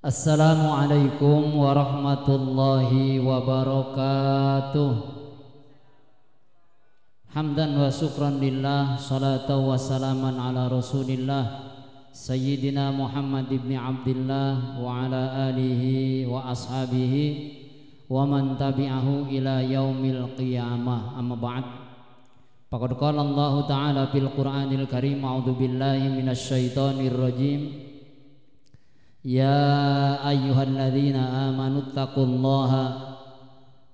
Assalamualaikum warahmatullahi wabarakatuh. Hamdan wa syukran lillah, salatu wa salaman ala rasulillah Sayyidina Muhammad ibn Abdillah wa ala alihi wa ashabihi wa man tabi'ahu ila yaumil qiyamah. Amma ba'd. Faqad qala Allah ta'ala fil Qur'anil Karim, a'udzu billahi minasy syaithanir rajim. Ya ayyuhalladzina amanu taqullaha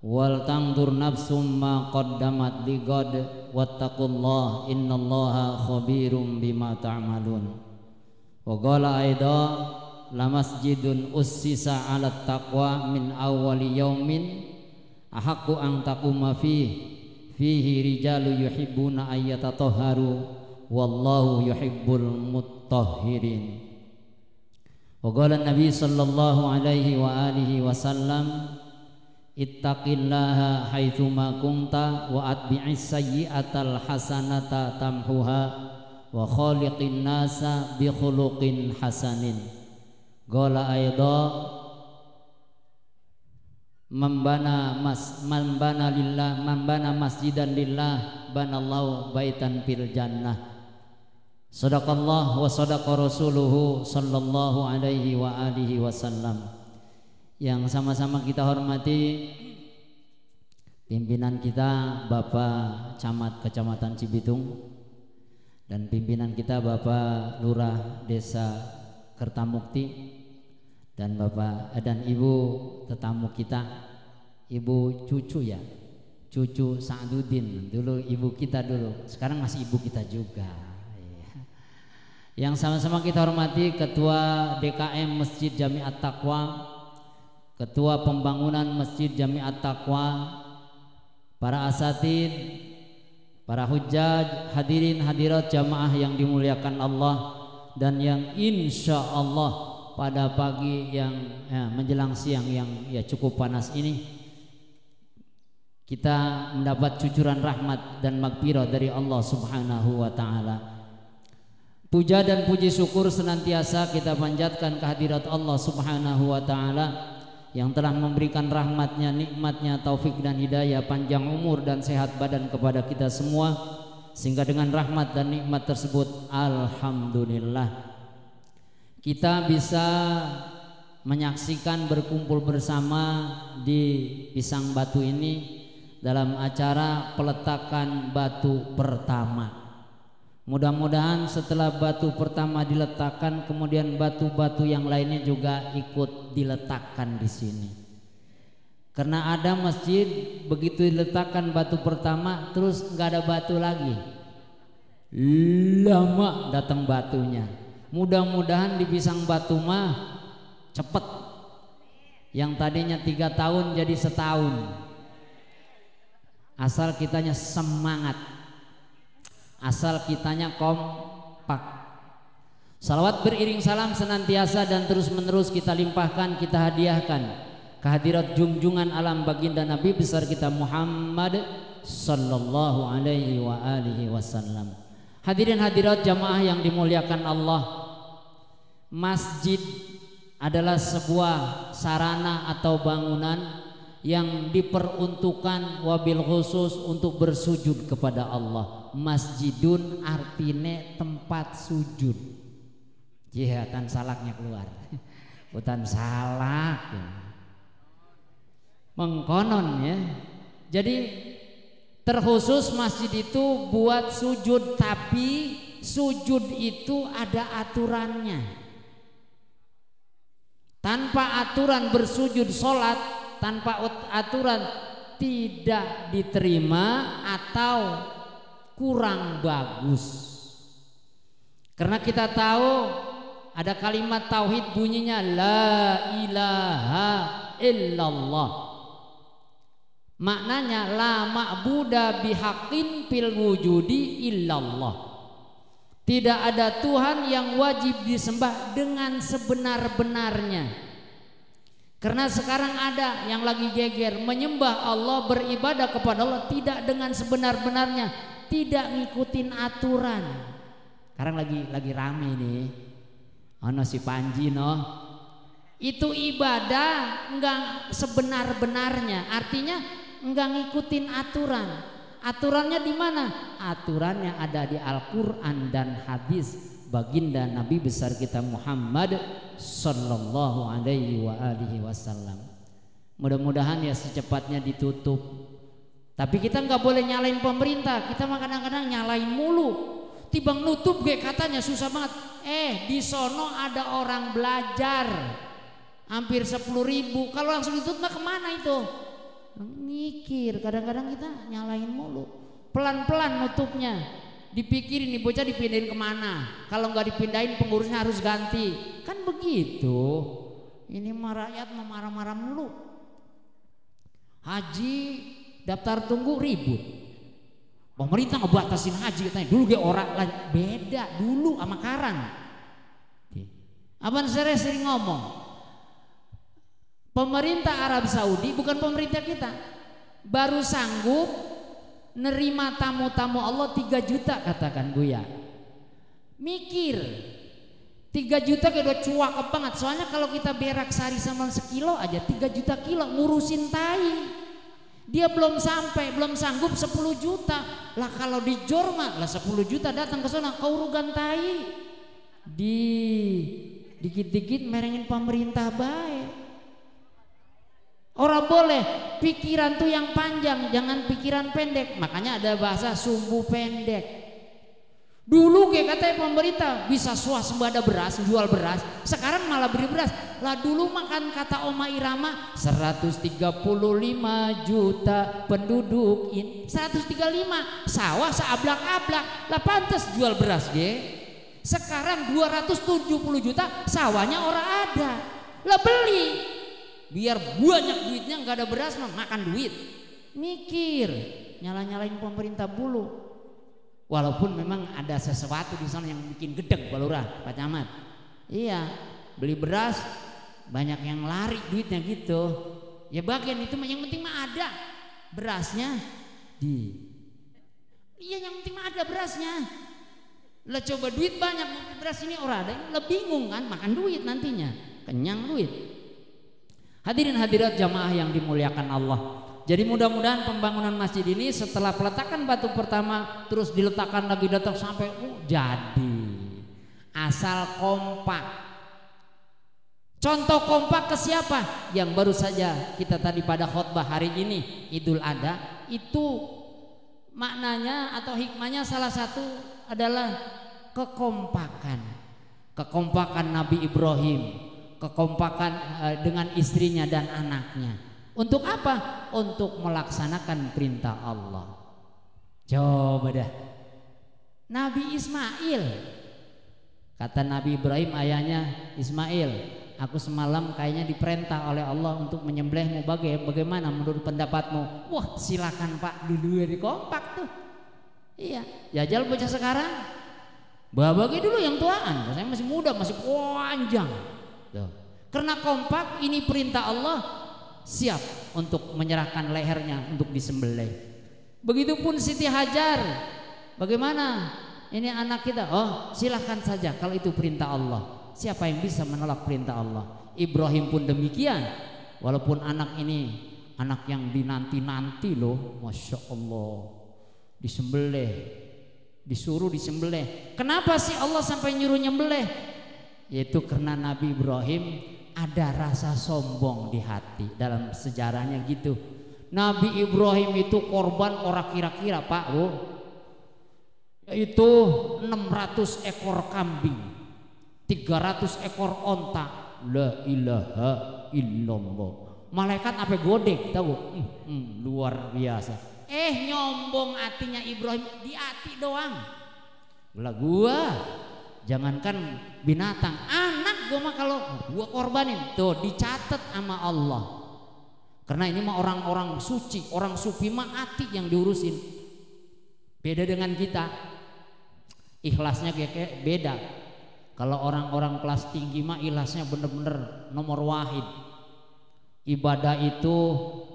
wal tanzur nafsum ma qaddamat lighad wattaqullaha innallaha khabirum bima ta'malun. Wa qala aidha la masjidun ussisa 'ala taqwa min awwali yaumin ahaqqu an taquma fihi rijalu yuhibbuna ayyatatahharu wallahu yuhibbul mutahhirin. Wa qala Nabi sallallahu alaihi wa alihi wasallam ittaqillaha haitsuma kunta wa atbi'is sayyi'atal hasanata tamhuha wa khaliqin nasa bi khuluqin hasanin. Qala aidha man bana masjidan lillah banallahu baitan fil jannah. Sadaqallah wa sadaqa rasuluhu sallallahu alaihi wa alihi wasallam. Yang sama-sama kita hormati pimpinan kita Bapak Camat Kecamatan Cibitung dan pimpinan kita Bapak Lurah Desa Kertamukti dan Bapak dan Ibu tetamu kita Ibu Cucu ya, Cucu Sa'duddin, dulu ibu kita dulu, sekarang masih ibu kita juga. Yang sama-sama kita hormati Ketua DKM Masjid Jami At-Taqwa, Ketua Pembangunan Masjid Jami At-Taqwa, para asatid, para hujjaj, hadirin hadirat jamaah yang dimuliakan Allah, dan yang insya Allah pada pagi yang menjelang siang yang cukup panas ini kita mendapat cucuran rahmat dan magfirah dari Allah Subhanahu wa ta'ala. Puja dan puji syukur senantiasa kita panjatkan kehadirat Allah Subhanahu wa ta'ala yang telah memberikan rahmatnya, nikmatnya, taufik dan hidayah, panjang umur dan sehat badan kepada kita semua, sehingga dengan rahmat dan nikmat tersebut alhamdulillah kita bisa menyaksikan berkumpul bersama di Pisang Batu ini dalam acara peletakan batu pertama. Mudah-mudahan setelah batu pertama diletakkan, kemudian batu-batu yang lainnya juga ikut diletakkan di sini. Karena ada masjid begitu diletakkan batu pertama, terus nggak ada batu lagi. Lama datang batunya. Mudah-mudahan di Pisang Batu mah cepet. Yang tadinya 3 tahun jadi setahun. Asal kitanya semangat. Asal kitanya kompak. Salawat beriring salam senantiasa dan terus menerus kita limpahkan, kita hadiahkan kehadirat junjungan alam baginda Nabi besar kita Muhammad sallallahu alaihi wa alihi wasallam. Hadirin hadirat jamaah yang dimuliakan Allah, masjid adalah sebuah sarana atau bangunan yang diperuntukkan wabil khusus untuk bersujud kepada Allah. Masjidun artine tempat sujud. Jihatan salaknya keluar. Bukan salak. Mengkonon ya. Jadi terkhusus masjid itu buat sujud, tapi sujud itu ada aturannya. Tanpa aturan bersujud sholat, tanpa aturan tidak diterima atau kurang bagus. Karena kita tahu ada kalimat tauhid bunyinya la ilaha illallah. Maknanya la ma'buda bihaqqin fil wujudi illallah. Tidak ada Tuhan yang wajib disembah dengan sebenar-benarnya. Karena sekarang ada yang lagi geger menyembah Allah, beribadah kepada Allah tidak dengan sebenar-benarnya, tidak ngikutin aturan. Sekarang lagi rame nih. Ono si Panji no Itu ibadah enggak sebenar-benarnya, artinya enggak ngikutin aturan. Aturannya di mana? Aturannya ada di Al-Quran dan hadis baginda Nabi besar kita Muhammad sallallahu alaihi wa alihi wasallam. Mudah-mudahan ya secepatnya ditutup. Tapi kita nggak boleh nyalain pemerintah. Kita kadang-kadang nyalain mulu. Tibang nutup gue katanya susah banget. Di sono ada orang belajar hampir 10.000. Kalau langsung ditutup mah kemana itu? Mikir. Kadang-kadang kita nyalain mulu. Pelan-pelan nutupnya. Dipikirin nih bocah dipindahin kemana. Kalau nggak dipindahin pengurusnya harus ganti. Kan begitu. Ini mah rakyat mau marah-marah mulu. Haji daftar tunggu ribut. Pemerintah ngebatasin haji katanya. Dulu ge orang beda dulu sama sekarang. Abang saya sering ngomong. Pemerintah Arab Saudi bukan pemerintah kita. Baru sanggup nerima tamu-tamu Allah 3 juta katakan Buya. Mikir 3 juta kayak udah cuak banget. Soalnya kalau kita berak sehari sama sekilo aja 3 juta kilo ngurusin tai. Dia belum sampai, belum sanggup 10 juta. Lah kalau di Jorma lah 10 juta datang ke sana kau urugan tai. Dikit-dikit merengin pemerintah baik. Orang boleh pikiran tuh yang panjang, jangan pikiran pendek. Makanya ada bahasa sumbu pendek. Dulu kayak katanya pemerintah bisa swasembada beras, jual beras. Sekarang malah beli beras. Lah dulu makan kata Oma Irama 135 juta penduduk ini 135 sawah seablak-ablak. Lah pantas jual beras ge. Sekarang 270 juta sawahnya orang ada. Lah beli. Biar banyak duitnya nggak ada beras makan duit. Mikir, nyala-nyalain pemerintah bulu. Walaupun memang ada sesuatu di sana yang bikin gedeg Pak Lurah, Pak Camat. Iya, beli beras banyak yang lari duitnya gitu. Ya bagian itu yang penting mah ada berasnya Iya yang penting mah ada berasnya. Lah coba duit banyak beras ini orang ada, lah bingung kan makan duit nantinya, kenyang duit. Hadirin hadirat jamaah yang dimuliakan Allah. Jadi mudah-mudahan pembangunan masjid ini setelah peletakan batu pertama terus diletakkan lagi datang sampai jadi. Asal kompak. Contoh kompak ke siapa? Yang baru saja kita tadi pada khutbah hari ini Idul Adha itu maknanya atau hikmahnya salah satu adalah kekompakan. Kekompakan Nabi Ibrahim. Kekompakan dengan istrinya dan anaknya. Untuk apa? Untuk melaksanakan perintah Allah. Coba dah. Nabi Ismail. Kata Nabi Ibrahim ayahnya Ismail, aku semalam kayaknya diperintah oleh Allah untuk menyembelihmu. Bagaimana menurut pendapatmu? Wah silakan Pak, dulu di kompak tuh. Iya. Jajal bocah sekarang. Bagi dulu yang tuaan. Saya masih muda, masih panjang. Karena kompak ini perintah Allah, siap untuk menyerahkan lehernya untuk disembelih. Begitupun Siti Hajar, bagaimana ini anak kita? Oh silahkan saja kalau itu perintah Allah. Siapa yang bisa menolak perintah Allah? Ibrahim pun demikian. Walaupun anak ini anak yang dinanti-nanti loh, masya Allah, disembelih, disuruh disembelih. Kenapa sih Allah sampai nyuruh nyembelih? Yaitu karena Nabi Ibrahim ada rasa sombong di hati. Dalam sejarahnya gitu. Nabi Ibrahim itu korban orang kira-kira Pak Bu, yaitu 600 ekor kambing, 300 ekor onta. La ilaha illallah. Malaikat apa godek tahu? Luar biasa. Nyombong hatinya Ibrahim di hati doang. Lah gua jangankan binatang, anak gue mah kalau gue korbanin tuh dicatat sama Allah. Karena ini mah orang-orang suci, orang sufi mah hati yang diurusin. Beda dengan kita, ikhlasnya kayak beda. Kalau orang-orang kelas tinggi mah ikhlasnya bener-bener nomor wahid. Ibadah itu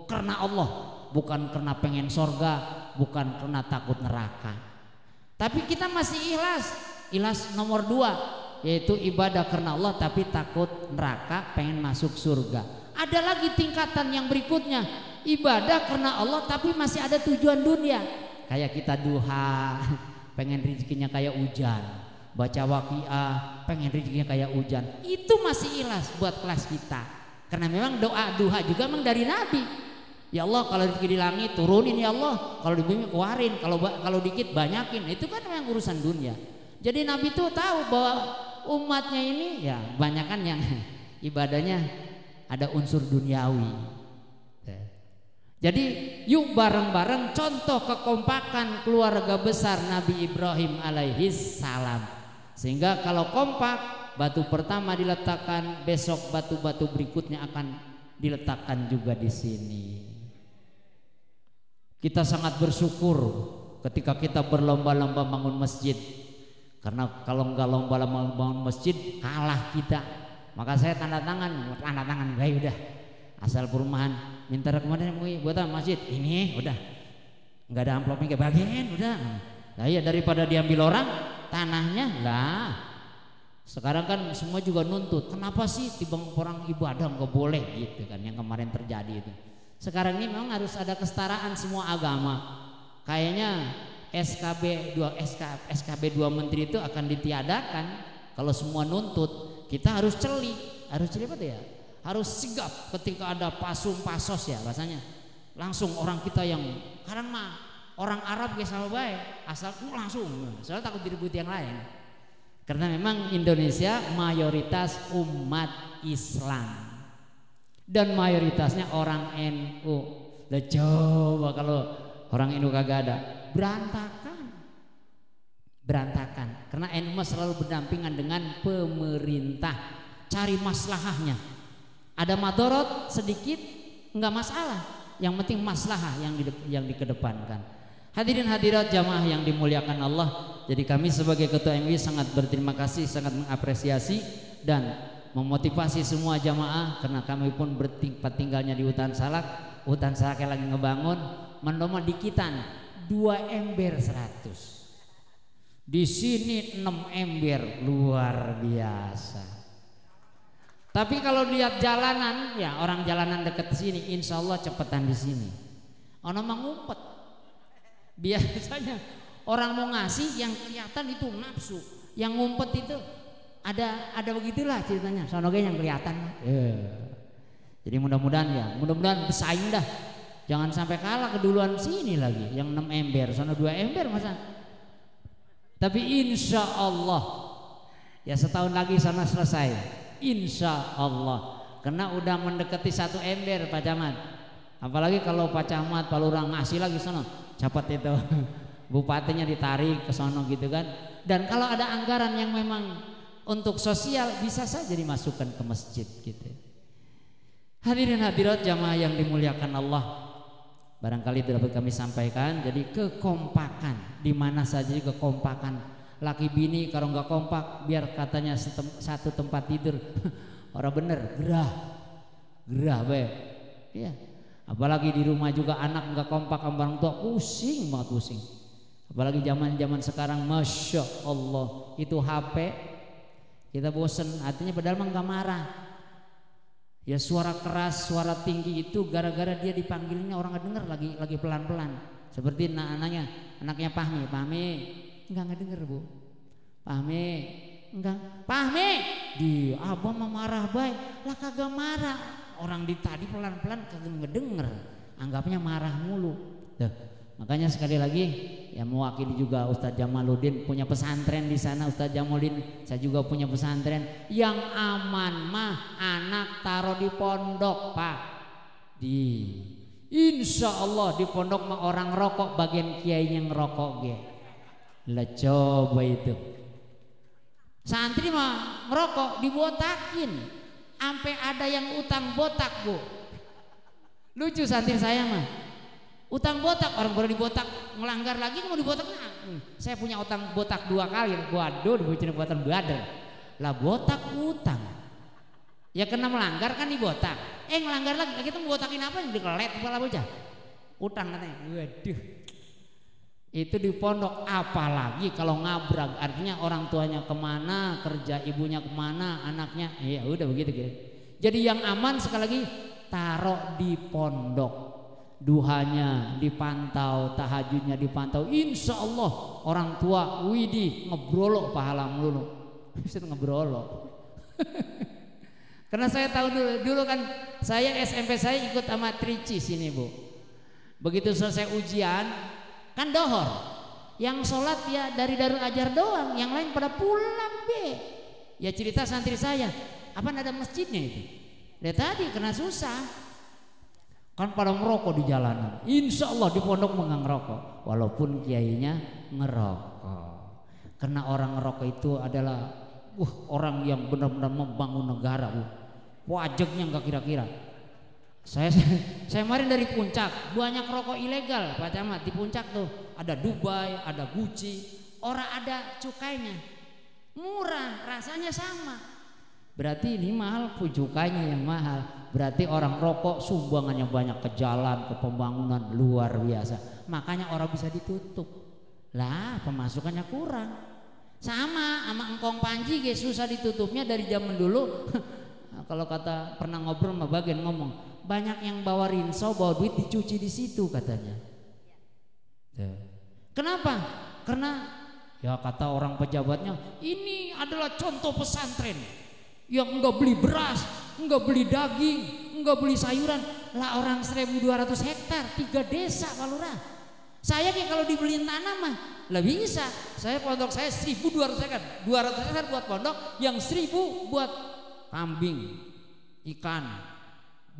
karena Allah, bukan karena pengen sorga, bukan karena takut neraka. Tapi kita masih ikhlas. Ikhlas nomor 2 yaitu ibadah karena Allah tapi takut neraka, pengen masuk surga. Ada lagi tingkatan yang berikutnya, ibadah karena Allah tapi masih ada tujuan dunia. Kayak kita duha, pengen rezekinya kayak hujan, baca waqiah, pengen rezekinya kayak hujan. Itu masih ikhlas buat kelas kita. Karena memang doa duha juga memang dari Nabi. Ya Allah, kalau rezeki di langit turunin ya Allah, kalau di bumi keluarin, kalau dikit banyakin. Itu kan memang urusan dunia. Jadi Nabi tuh tahu bahwa umatnya ini ya banyakan yang ibadahnya ada unsur duniawi. Jadi yuk bareng-bareng contoh kekompakan keluarga besar Nabi Ibrahim alaihis salam. Sehingga kalau kompak, batu pertama diletakkan, besok batu-batu berikutnya akan diletakkan juga di sini. Kita sangat bersyukur ketika kita berlomba-lomba bangun masjid. Karena kalau enggak lomba-lomba bangun masjid kalah kita. Maka saya tanda tangan baik udah. Asal perumahan minta rekomendasi buat masjid ini udah. Enggak ada amplopnya kebagian udah. Nah iya, daripada diambil orang tanahnya lah. Sekarang kan semua juga nuntut. Kenapa sih tibang orang ibadah enggak boleh gitu kan yang kemarin terjadi itu. Sekarang ini memang harus ada kesetaraan semua agama. Kayaknya SKB 2 menteri itu akan ditiadakan kalau semua nuntut. Kita harus celi apa tuh ya? Harus sigap ketika ada pasum pasos ya bahasanya. Langsung orang kita yang kadang mah orang Arab kayak sama baik, asal langsung. Soalnya takut direbut yang lain. Karena memang Indonesia mayoritas umat Islam. Dan mayoritasnya orang NU. Lah coba kalau orang NU kagak ada, berantakan. Karena NU selalu berdampingan dengan pemerintah, cari maslahahnya. Ada madorot sedikit enggak masalah, yang penting maslahah yang dikedepankan. Hadirin hadirat jamaah yang dimuliakan Allah. Jadi kami sebagai ketua MUI sangat berterima kasih, sangat mengapresiasi dan memotivasi semua jamaah karena kami pun bertempat tinggalnya di Hutan Salak. Hutan Salak yang lagi ngebangun mendomel dikitan 2 ember 100. Di sini 6 ember, luar biasa. Tapi kalau lihat jalanan ya orang jalanan dekat sini insya Allah cepetan di sini. Ono mah ngumpet. Biasanya orang mau ngasih yang kelihatan itu nafsu, yang ngumpet itu ada begitulah ceritanya. Sono yang kelihatan. Jadi mudah-mudahan bersaing dah. Jangan sampai kalah keduluan sini lagi. Yang 6 ember, sono 2 ember masa. Tapi insya Allah ya setahun lagi sana selesai. Insya Allah. Karena udah mendekati 1 ember Pak Camat. Apalagi kalau Pak Camat, Pak Lurah ngasih lagi sono, cepet itu. Bupatinya ditarik ke sono gitu kan. Dan kalau ada anggaran yang memang untuk sosial bisa saja dimasukkan ke masjid gitu. Hadirin hadirat jamaah yang dimuliakan Allah. Barangkali itu dapat kami sampaikan. Jadi kekompakan di mana saja kekompakan. Laki bini kalau nggak kompak biar katanya satu tempat tidur. Orang bener gerah baik. Iya. Apalagi di rumah juga anak nggak kompak sama orang tua pusing banget pusing. Apalagi zaman sekarang masya Allah itu HP. Kita bosen, artinya padahal mah nggak marah. Ya suara keras, suara tinggi itu gara-gara dia dipanggilnya orang nggak dengar lagi pelan-pelan. Seperti anaknya Pahmi nggak denger bu. Pahmi di abah mah marah baik, lah kagak marah. Orang di tadi pelan-pelan kagak ngedenger, anggapnya marah mulu. Makanya sekali lagi ya mewakili juga Ustadz Jamaluddin punya pesantren di sana. Ustadz Jamaluddin saya juga punya pesantren. Yang aman mah anak taruh di pondok Pak. Insya Allah di pondok mah orang rokok bagian kiainya ngerokok ge. Lah coba itu. Santri mah ngerokok dibotakin. Sampai ada yang utang botak bu. Lucu santri saya mah. Utang botak, orang baru dibotak melanggar lagi mau dibotak. Saya punya utang botak 2 kali. Waduh, dibocor buatan badar. Lah botak utang. Ya kena melanggar kan dibotak. Ngelanggar lagi. Lah, kita mau botakin apa yang dikelet kepala bocah. Utang katanya. Waduh. Itu di pondok, apalagi kalau ngabrag, artinya orang tuanya kemana, kerja ibunya kemana, anaknya, ya udah begitu gitu. Jadi yang aman sekali lagi taruh di pondok, duhanya dipantau, tahajudnya dipantau, insya Allah orang tua widih ngebrolok pahala melulu, bisa ngebrolok. Karena saya tahu dulu kan saya SMP saya ikut sama Tricis ini Bu. Begitu selesai ujian kan dohor, yang sholat ya dari Darul Ajar doang, yang lain pada pulang be. Ya cerita santri saya, apa ada masjidnya itu? Dia tadi kena susah, kan pada ngerokok di jalanan. Insya Allah di pondok nggak ngerokok, walaupun kiainya ngerokok. Karena orang ngerokok itu adalah orang yang benar-benar membangun negara Bu. Wajaknya nggak kira-kira. Saya kemarin dari Puncak, banyak rokok ilegal Pak Camat di Puncak tuh. Ada Dubai, ada Gucci, orang ada cukainya, murah, rasanya sama. Berarti ini mahal, cukainya yang mahal. Berarti orang rokok sumbangannya banyak ke jalan, ke pembangunan luar biasa. Makanya orang bisa ditutup. Lah pemasukannya kurang. Sama engkong Panji guys, susah ditutupnya dari zaman dulu. Kalau kata pernah ngobrol sama bagian ngomong, banyak yang bawa rinso, bawa duit dicuci di situ katanya. Kenapa? Karena ya kata orang pejabatnya, ini adalah contoh pesantren yang enggak beli beras, enggak beli daging, enggak beli sayuran. Lah orang 1.200 hektar, 3 desa Pak Lurah. Saya kayak kalau dibeliin tanah mah lebih bisa. Saya pondok saya 1.200 hektar, 200 hektar buat pondok, yang 1.000 buat kambing, ikan,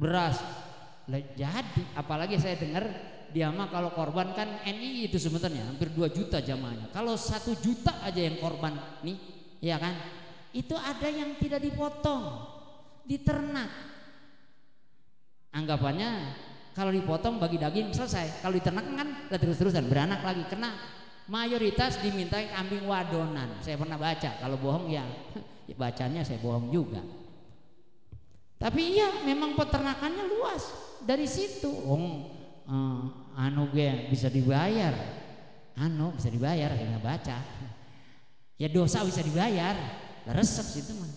beras. Jadi apalagi saya dengar dia mah kalau korban kan NII itu sebenarnya hampir 2 juta jamaahnya. Kalau 1 juta aja yang korban nih, ya kan? Itu ada yang tidak dipotong, diternak. Anggapannya kalau dipotong bagi daging selesai, kalau diternak kan terus-terusan beranak lagi. Karena mayoritas diminta kambing wadonan. Saya pernah baca, kalau bohong ya bacanya saya bohong juga. Tapi iya memang peternakannya luas dari situ. Bisa dibayar, bisa dibayar, akhirnya baca. Ya dosa bisa dibayar, resep situ mah.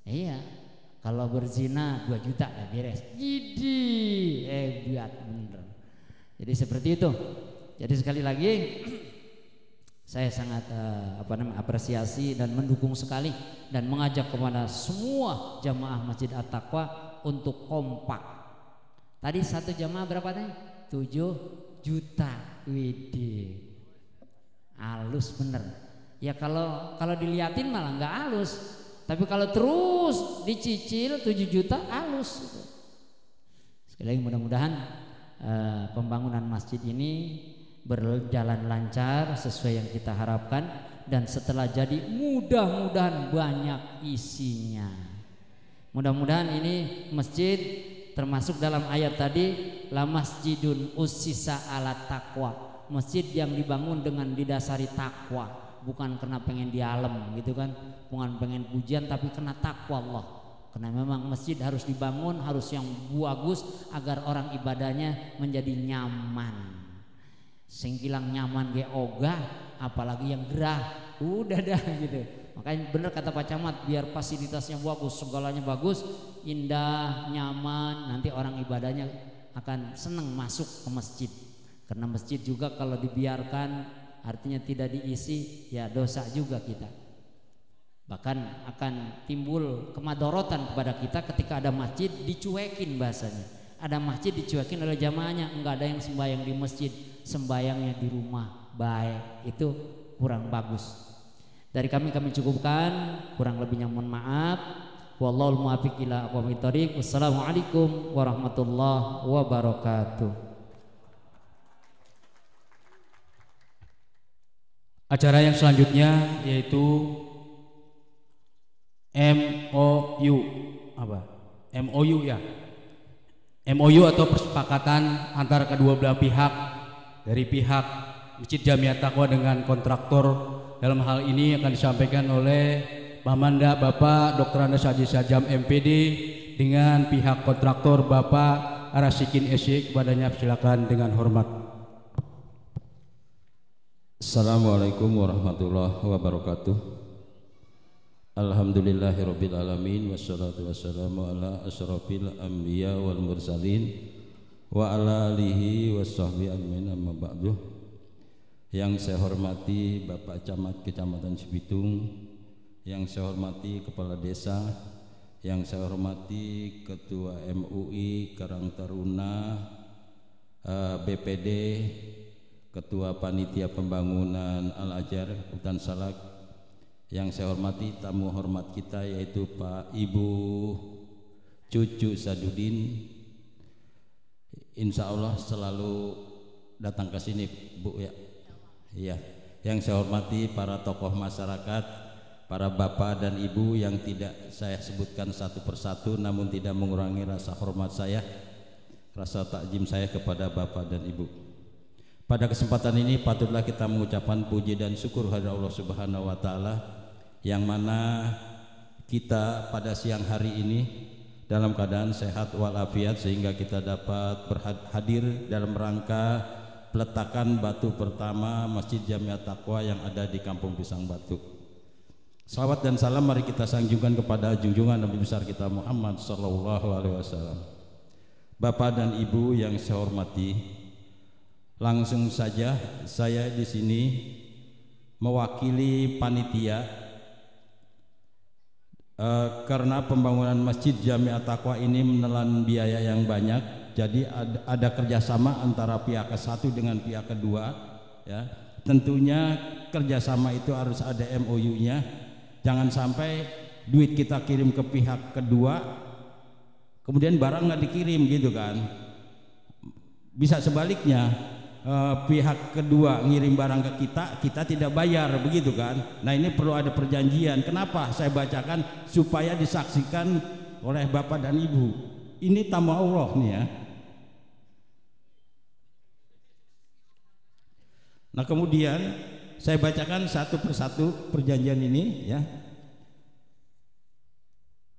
Iya, kalau berzina 2 juta ya beres. Jadi hebat bener. Jadi seperti itu. Jadi sekali lagi saya sangat apresiasi dan mendukung sekali dan mengajak kepada semua jamaah Masjid At-Taqwa untuk kompak. Tadi satu jamaah berapa tadi? 7 juta. Widih. Halus bener. Ya kalau diliatin malah nggak halus. Tapi kalau terus dicicil 7 juta halus. Sekali lagi mudah-mudahan pembangunan masjid ini berjalan lancar sesuai yang kita harapkan, dan setelah jadi mudah-mudahan banyak isinya. Mudah-mudahan ini masjid termasuk dalam ayat tadi, la masjidun ussisa ala taqwa, masjid yang dibangun dengan didasari takwa, bukan karena pengen dialem gitu kan, bukan pengen pujian, tapi karena takwa Allah. Karena memang masjid harus dibangun, harus yang bagus agar orang ibadahnya menjadi nyaman. Singkilang nyaman ge ogah, apalagi yang gerah, udah dah gitu. Makanya bener kata Pak Camat, biar fasilitasnya bagus, segalanya bagus, indah, nyaman, nanti orang ibadahnya akan seneng masuk ke masjid. Karena masjid juga kalau dibiarkan artinya tidak diisi, ya dosa juga kita. Bahkan akan timbul kemadorotan kepada kita ketika ada masjid dicuekin bahasanya. Ada masjid dicuekin oleh jamaahnya, enggak ada yang sembahyang di masjid, sembayangnya di rumah. Baik, itu kurang bagus. Dari kami cukupkan, kurang lebihnya mohon maaf. Wallahul muwaffiq ila aqwamit thoriq. Wassalamualaikum warahmatullahi wabarakatuh. Acara yang selanjutnya yaitu MOU ya. MOU atau persepakatan antara kedua belah pihak, dari pihak Masjid Jamiah Taqwa dengan kontraktor. Dalam hal ini akan disampaikan oleh Pamanda Bapak Dr. Andes Haji Sajam MPD dengan pihak kontraktor Bapak Arasikin SY. Kepadanya silakan dengan hormat. Assalamualaikum warahmatullahi wabarakatuh. Alhamdulillahirabbil alamin wassalatu wassalamu ala asyrafil anbiya wal mursalin wa ala alihi washabbihi ajmain, amma ba'du. Yang saya hormati Bapak Camat Kecamatan Cibitung, yang saya hormati Kepala Desa, yang saya hormati Ketua MUI Karang Taruna, BPD, Ketua Panitia Pembangunan Al-Azhar Hutan Salak, yang saya hormati tamu hormat kita yaitu Pak Ibu Cucu Sadudin, insya Allah selalu datang ke sini Bu ya. Iya. Yang saya hormati para tokoh masyarakat, para bapak dan ibu yang tidak saya sebutkan satu persatu, namun tidak mengurangi rasa hormat saya, rasa takjim saya kepada bapak dan ibu. Pada kesempatan ini patutlah kita mengucapkan puji dan syukur kepada Allah Subhanahu wa taala yang mana kita pada siang hari ini dalam keadaan sehat walafiat sehingga kita dapat hadir dalam rangka peletakan batu pertama Masjid Jamiat Taqwa yang ada di Kampung Pisang Batu. Salawat dan salam mari kita sanjungkan kepada junjungan Nabi besar kita Muhammad sallallahu alaihi wasallam. Bapak dan Ibu yang saya hormati, langsung saja saya di sini mewakili panitia karena pembangunan Masjid Jamiat Taqwa ini menelan biaya yang banyak. Jadi ada kerjasama antara pihak satu dengan pihak kedua. Ya, tentunya kerjasama itu harus ada MOU-nya. Jangan sampai duit kita kirim ke pihak kedua, kemudian barang nggak dikirim gitu kan. Bisa sebaliknya. Pihak kedua ngirim barang ke kita tidak bayar begitu kan. Nah ini perlu ada perjanjian. Kenapa saya bacakan? Supaya disaksikan oleh bapak dan ibu. Ini tamu Allah nih ya. Nah kemudian saya bacakan satu persatu perjanjian ini ya.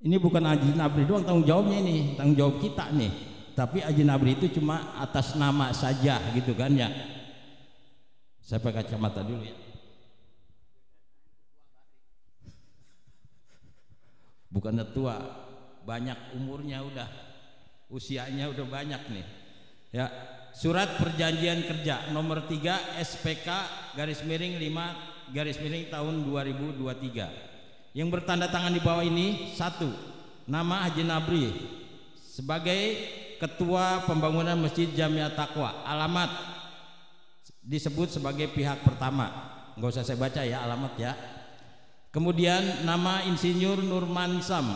Ini bukan Haji Nabri doang tanggung jawabnya, ini tanggung jawab kita nih. Tapi Haji Nabri itu cuma atas nama saja gitu kan ya. Saya pakai kacamata dulu ya. Bukannya tua, banyak umurnya udah, usianya udah banyak nih. Ya, surat perjanjian kerja nomor 3 SPK /5 tahun 2023. Yang bertanda tangan di bawah ini, 1. Nama Haji Nabri sebagai Ketua Pembangunan Masjid Jamiat Taqwa, alamat disebut sebagai pihak pertama, nggak usah saya baca ya alamat ya. Kemudian nama Insinyur Nurmansam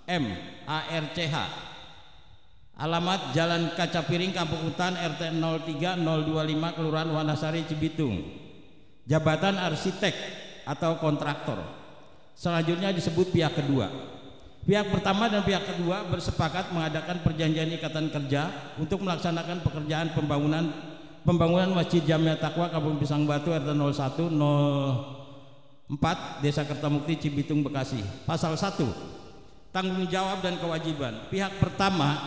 M ARCH, alamat Jalan Kaca Piring Kampung Hutan RT 03025 Kelurahan Wanasari Cibitung, jabatan arsitek atau kontraktor. Selanjutnya disebut pihak kedua. Pihak pertama dan pihak kedua bersepakat mengadakan perjanjian ikatan kerja untuk melaksanakan pekerjaan pembangunan Masjid Jamiat Taqwa Kampung Pisang Batu RT 0104 Desa Kertamukti Cibitung Bekasi. Pasal 1. Tanggung jawab dan kewajiban. Pihak pertama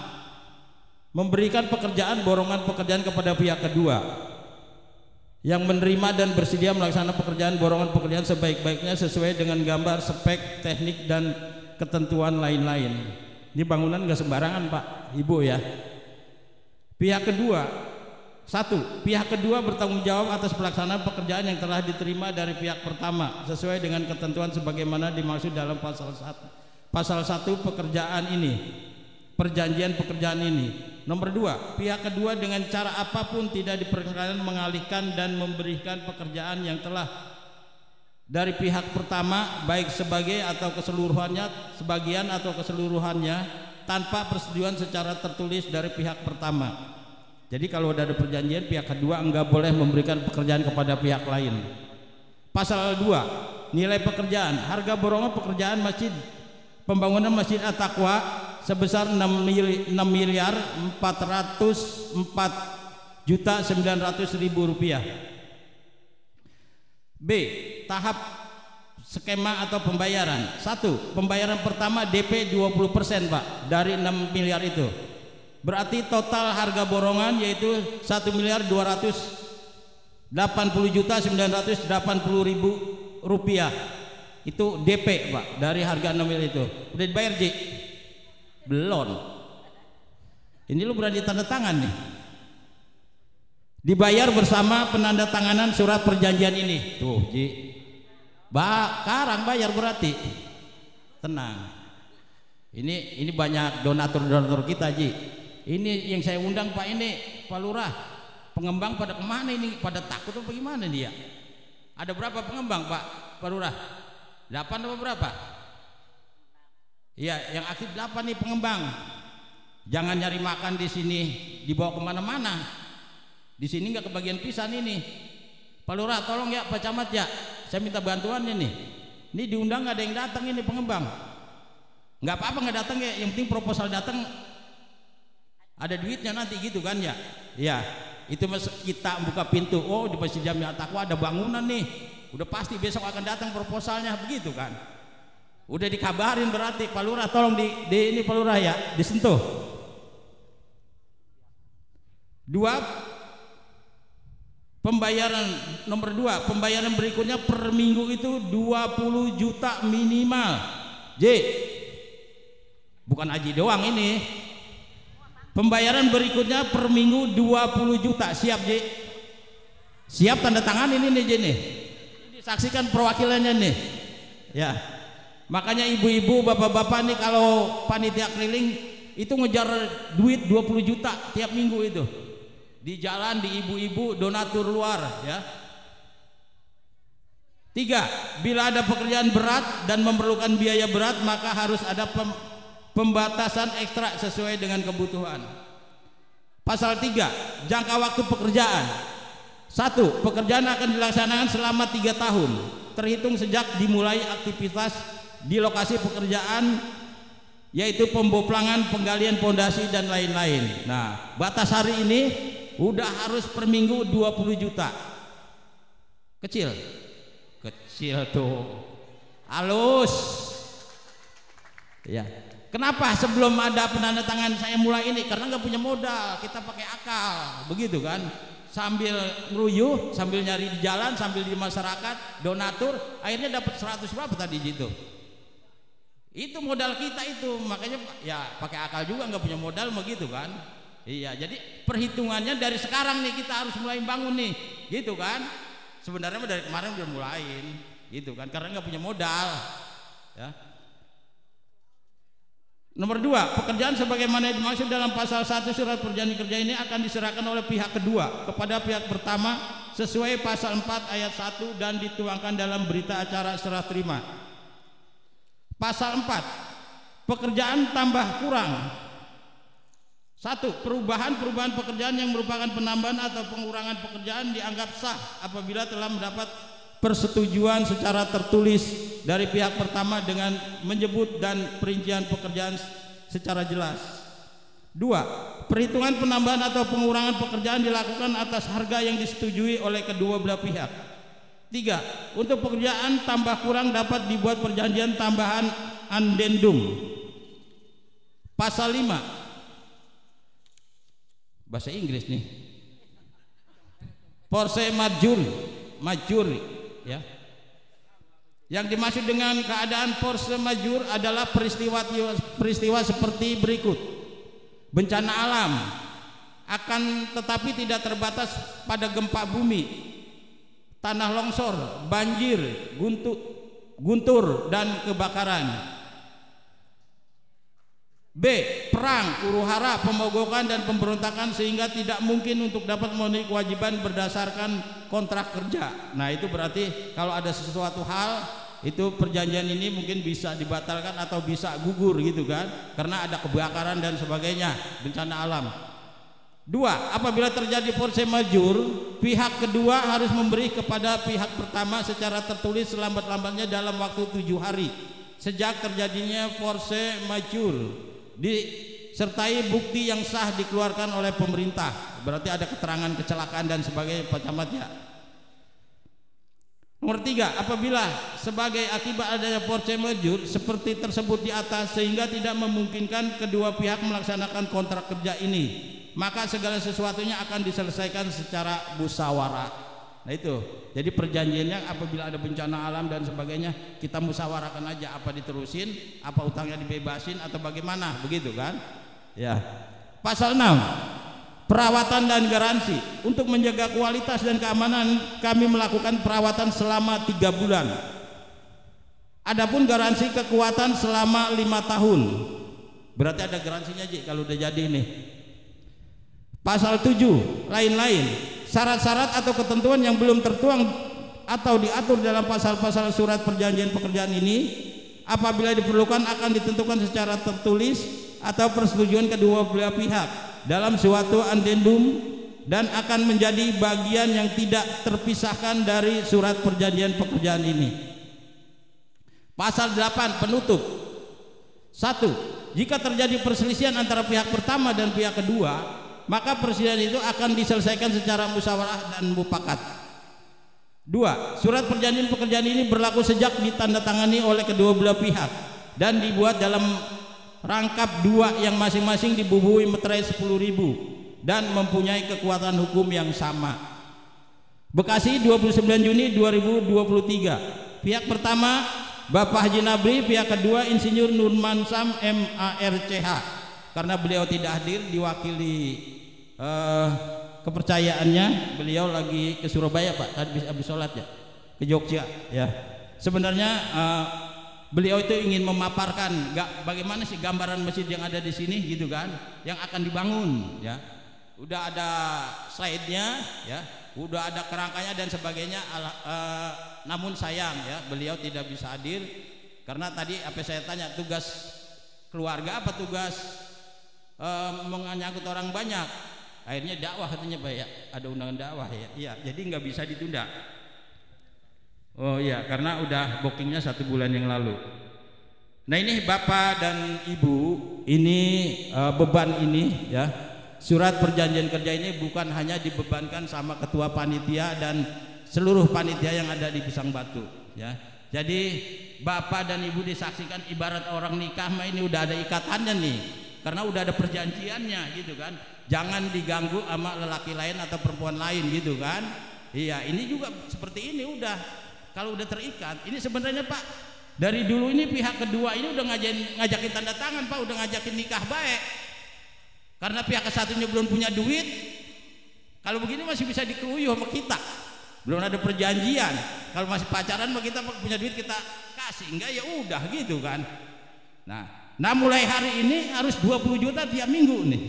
memberikan borongan pekerjaan kepada pihak kedua yang menerima dan bersedia melaksanakan borongan pekerjaan sebaik-baiknya sesuai dengan gambar, spek, teknik dan ketentuan lain-lain. Ini bangunan nggak sembarangan Pak Ibu ya. Pihak kedua, 1. Pihak kedua bertanggung jawab atas pelaksanaan pekerjaan yang telah diterima dari pihak pertama sesuai dengan ketentuan sebagaimana dimaksud dalam pasal 1 pekerjaan ini, perjanjian pekerjaan ini. Nomor 2, pihak kedua dengan cara apapun tidak diperkenankan mengalihkan dan memberikan pekerjaan yang telah dari pihak pertama baik sebagai atau keseluruhannya, sebagian atau keseluruhannya tanpa persetujuan secara tertulis dari pihak pertama. Jadi kalau udah ada perjanjian, pihak kedua enggak boleh memberikan pekerjaan kepada pihak lain. Pasal 2, nilai pekerjaan, harga borongan pekerjaan pembangunan Masjid At-Taqwa sebesar 6.404.900.000 rupiah. B. Tahap skema atau pembayaran. 1. Pembayaran pertama DP 20% Pak dari 6 miliar itu. Berarti total harga borongan yaitu 1.200 80.980.000 rupiah. Itu DP Pak, dari harga 6 miliar itu. Udah dibayar Ji? Belum. Ini lu berani tanda tangan nih. Dibayar bersama penandatanganan surat perjanjian ini. Tuh Ji, sekarang bayar berarti. Tenang. Ini banyak donatur kita Ji. Ini yang saya undang Pak, ini Pak Lurah. Pengembang pada kemana ini? Pada takut atau bagaimana dia? Ada berapa pengembang Pak Lurah? 8 atau berapa? Iya, yang aktif 8 nih pengembang. Jangan nyari makan di sini, dibawa kemana-mana. Di sini nggak kebagian pisan ini. Pak Lurah, tolong ya Pak Camat ya, saya minta bantuannya nih. Ini diundang nggak ada yang datang ini pengembang. Nggak apa-apa nggak datang ya, yang penting proposal datang. Ada duitnya nanti gitu kan ya? Iya, itu kita buka pintu. Oh di Masjid Jamiah Taqwa ada bangunan nih. Udah pasti besok akan datang proposalnya begitu kan? Udah dikabarin berarti Pak Lurah tolong di ini Pak Lurah ya disentuh. 2, pembayaran nomor 2, pembayaran berikutnya per minggu itu 20 juta minimal. J, bukan haji doang ini. Pembayaran berikutnya per minggu 20 juta. Siap J? Siap tanda tangan ini nih J nih. Saksikan perwakilannya nih ya. Makanya ibu-ibu bapak-bapak nih kalau panitia keliling itu ngejar duit 20 juta tiap minggu itu di jalan, di ibu-ibu donatur luar ya. 3, bila ada pekerjaan berat dan memerlukan biaya berat maka harus ada pembatasan ekstra sesuai dengan kebutuhan. Pasal 3, jangka waktu pekerjaan. 1. Pekerjaan akan dilaksanakan selama 3 tahun terhitung sejak dimulai aktivitas di lokasi pekerjaan, yaitu pemboplangan, penggalian pondasi dan lain-lain. Nah, batas hari ini udah harus per minggu 20 juta. Kecil tuh, halus ya. Kenapa sebelum ada penandatangan saya mulai ini? Karena nggak punya modal, kita pakai akal begitu kan, sambil ngeruyuh, sambil nyari di jalan, sambil di masyarakat, donatur, akhirnya dapat 100 berapa tadi gitu. Itu modal kita itu, makanya ya pakai akal juga, nggak punya modal begitu kan. Iya, jadi perhitungannya dari sekarang nih kita harus mulai bangun nih, gitu kan. Sebenarnya dari kemarin udah mulain, gitu kan, karena nggak punya modal. Ya. Nomor 2, pekerjaan sebagaimana dimaksud dalam pasal 1 surat perjanjian kerja ini akan diserahkan oleh pihak kedua kepada pihak pertama sesuai pasal 4 ayat 1 dan dituangkan dalam berita acara serah terima. Pasal 4, pekerjaan tambah kurang. 1. Perubahan pekerjaan yang merupakan penambahan atau pengurangan pekerjaan dianggap sah apabila telah mendapat persetujuan secara tertulis dari pihak pertama dengan menyebut dan perincian pekerjaan secara jelas. 2. Perhitungan penambahan atau pengurangan pekerjaan dilakukan atas harga yang disetujui oleh kedua belah pihak. 3. Untuk pekerjaan tambah kurang dapat dibuat perjanjian tambahan addendum. Pasal 5, bahasa Inggris nih, force majeure ya. Yang dimaksud dengan keadaan force majeure adalah peristiwa seperti berikut. Bencana alam, akan tetapi tidak terbatas pada gempa bumi, tanah longsor, banjir, guntur dan kebakaran. B. Perang, huru-hara, pemogokan dan pemberontakan sehingga tidak mungkin untuk dapat memenuhi kewajiban berdasarkan kontrak kerja. Nah itu berarti kalau ada sesuatu hal itu perjanjian ini mungkin bisa dibatalkan atau bisa gugur gitu kan, karena ada kebakaran dan sebagainya, bencana alam. 2. Apabila terjadi force majeure, pihak kedua harus memberi kepada pihak pertama secara tertulis selambat-lambatnya dalam waktu 7 hari sejak terjadinya force majeure, disertai bukti yang sah dikeluarkan oleh pemerintah. Berarti ada keterangan kecelakaan dan sebagainya Pak Camat ya. Nomor 3, apabila sebagai akibat adanya force majeure seperti tersebut di atas sehingga tidak memungkinkan kedua pihak melaksanakan kontrak kerja ini, maka segala sesuatunya akan diselesaikan secara musyawarah. Nah itu, jadi perjanjiannya apabila ada bencana alam dan sebagainya, kita musyawarahkan aja apa diterusin, apa utangnya dibebasin atau bagaimana, begitu kan? Ya. Pasal 6, perawatan dan garansi. Untuk menjaga kualitas dan keamanan, kami melakukan perawatan selama 3 bulan. Adapun garansi kekuatan selama 5 tahun. Berarti ada garansinya Ji kalau udah jadi ini. Pasal 7, lain-lain. Syarat-syarat atau ketentuan yang belum tertuang atau diatur dalam pasal-pasal surat perjanjian pekerjaan ini, apabila diperlukan akan ditentukan secara tertulis atau persetujuan kedua belah pihak dalam suatu addendum dan akan menjadi bagian yang tidak terpisahkan dari surat perjanjian pekerjaan ini. Pasal 8, penutup. 1. Jika terjadi perselisihan antara pihak pertama dan pihak kedua, maka perselisihan itu akan diselesaikan secara musyawarah dan mufakat. 2. Surat perjanjian pekerjaan ini berlaku sejak ditandatangani oleh kedua belah pihak dan dibuat dalam rangkap 2 yang masing-masing dibubuhi meterai 10.000 dan mempunyai kekuatan hukum yang sama. Bekasi 29 Juni 2023. Pihak pertama Bapak Haji Nabri, pihak kedua Insinyur Nurman Sam MARCH. Karena beliau tidak hadir diwakili kepercayaannya, beliau lagi ke Surabaya Pak, tadi habis sholat ya, ke Jogja ya. Sebenarnya beliau itu ingin memaparkan bagaimana sih gambaran masjid yang ada di sini gitu kan, yang akan dibangun ya. Udah ada slide-nya ya, udah ada kerangkanya dan sebagainya, namun sayang ya beliau tidak bisa hadir karena tadi apa saya tanya, tugas keluarga apa tugas menyangkut orang banyak. Akhirnya dakwah katanya Pak ya, ada undangan dakwah ya. Iya, jadi nggak bisa ditunda. Oh iya, karena udah bookingnya 1 bulan yang lalu. Nah ini Bapak dan Ibu, ini beban ini ya. Surat perjanjian kerja ini bukan hanya dibebankan sama ketua panitia dan seluruh panitia yang ada di Pisang Batu ya. Jadi Bapak dan Ibu disaksikan ibarat orang nikah mah ini udah ada ikatannya nih. Karena udah ada perjanjiannya gitu kan, jangan diganggu sama lelaki lain atau perempuan lain gitu kan. Iya, ini juga seperti ini udah, kalau udah terikat. Ini sebenarnya Pak, dari dulu ini pihak kedua ini udah ngajakin tanda tangan Pak, udah ngajakin nikah baik. Karena pihak kesatunya belum punya duit, kalau begini masih bisa dikeruyuh sama kita, belum ada perjanjian. Kalau masih pacaran mah kita punya duit kita kasih, enggak ya udah gitu kan. Nah mulai hari ini harus 20 juta tiap minggu nih.